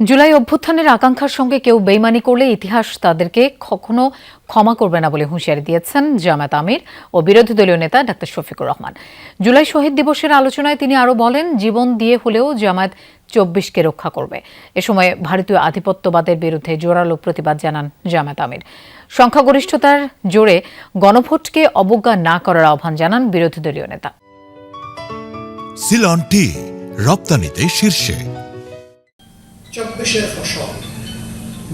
জুলাই অভ্যুত্থানের আকাঙ্ক্ষার সঙ্গে কেউ বেইমানি করলে ইতিহাস তাদেরকে কখনো ক্ষমা করবে না বলে হুঁশিয়ারি দিয়েছেন জামায়াত আমির ও বিরোধী দলীয় নেতা ডাক্তার শফিকুর রহমান। জুলাই শহীদ দিবসের আলোচনায় তিনি আরও বলেন, জীবন দিয়ে হলেও জামায়াত ২৪কে রক্ষা করবে। এ সময় ভারতীয় আধিপত্যবাদের বিরুদ্ধে জোরালো প্রতিবাদ জানান জামায়াত আমির। সংখ্যাগরিষ্ঠতার জোরে গণভোটকে অবজ্ঞা না করার আহ্বান জানান বিরোধী দলীয় নেতা। সিলন টি রপ্তানিতে শীর্ষে।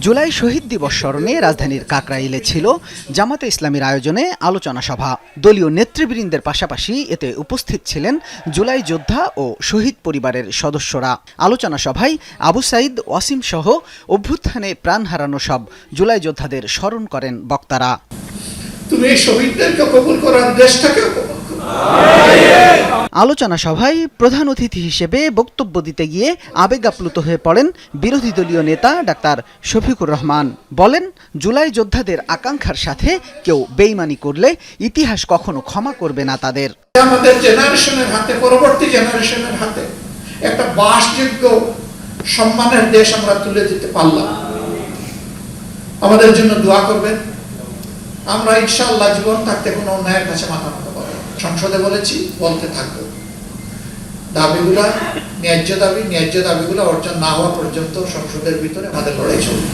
জুলাই শহীদ দিবস স্মরণে রাজধানীর কাকরাইলে ছিল জামাতে ইসলামীর আয়োজনে আলোচনা সভা। দলীয় নেতৃবৃন্দের পাশাপাশি এতে উপস্থিত ছিলেন জুলাই যোদ্ধা ও শহীদ পরিবারের সদস্যরা। আলোচনা সভায় আবু সাইদ ওয়াসিম সহ অভ্যুত্থানে প্রাণ হারানো সব জুলাই যোদ্ধাদের স্মরণ করেন বক্তারা। তুমি শহীদদেরকে কবুল করার দেশটাকেও কবুল করো। আলোচনা সভায় প্রধান অতিথি হিসেবে বক্তব্য দিতে গিয়ে আবেগ আপ্লুত হয়ে পড়েন বিরোধী দলীয় নেতা ডাক্তার শফিকুর রহমান। বলেন, জুলাই যোদ্ধাদের আকাঙ্ক্ষার সাথে কেউ বেইমানি করলে ইতিহাস কখনো ক্ষমা করবে না তাদের। আমাদের জেনারেশনের হাতে, পরবর্তী জেনারেশনের হাতে একটা বাসযোগ্য সম্মানের দেশ আমরা তুলে দিতে পারলাম। আমাদের জন্য দোয়া করবেন। আমরা ইনশাআল্লাহ জীবন থাকতে কোনো অন্যায়ের কাছে মাথা নত করব। সংসদে বলেছি, বলতে থাকবো। দাবিগুলা ন্যায্য দাবিগুলো অর্জন না হওয়া পর্যন্ত সংসদের ভিতরে আমাদের লড়াই চলবে।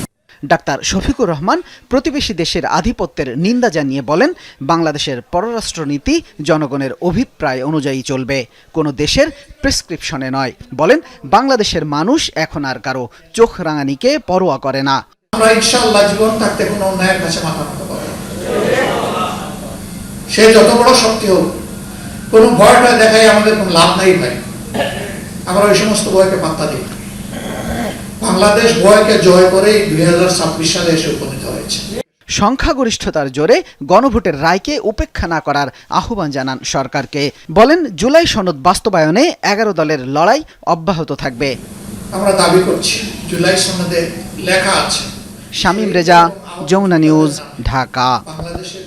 ডাক্তার শফিকুর রহমান প্রতিবেশী দেশের আধিপত্যের নিন্দা জানিয়ে বলেন, বাংলাদেশের পররাষ্ট্রনীতি জনগণের অভিপ্রায় অনুযায়ী চলবে, কোনো দেশের প্রেসক্রিপশনে নয়। বলেন, বাংলাদেশের মানুষ এখন আর কারো চোখ রাঙানিকে পরোয়া করে না। আমরা ইনশাআল্লাহ জীবন থাকতে কোনো অন্যায়ের কাছে মাথা নত করব। সে যত বড় শক্তি হোক, কোনো ভয়টা দেখাই আমাদের কোনো লাভ নাই ভাই। আমরা ওই সমস্ত ভয়কে পাত্তা দিই। বাংলাদেশ ভয়কে জয় করে 2026 সালে এসে উপনীত হয়েছে। সংখ্যাগরিষ্ঠতার জোরে গণভোটের রায়কে উপেক্ষা না করার আহ্বান জানান সরকারকে। বলেন, জুলাই সনদ বাস্তবায়নে 11 দলের লড়াই অব্যাহত থাকবে। আমরা দাবি করছি, জুলাই সনদে লেখা আছে। শামীম রেজা, যমুনা নিউজ, ঢাকা। বাংলাদেশের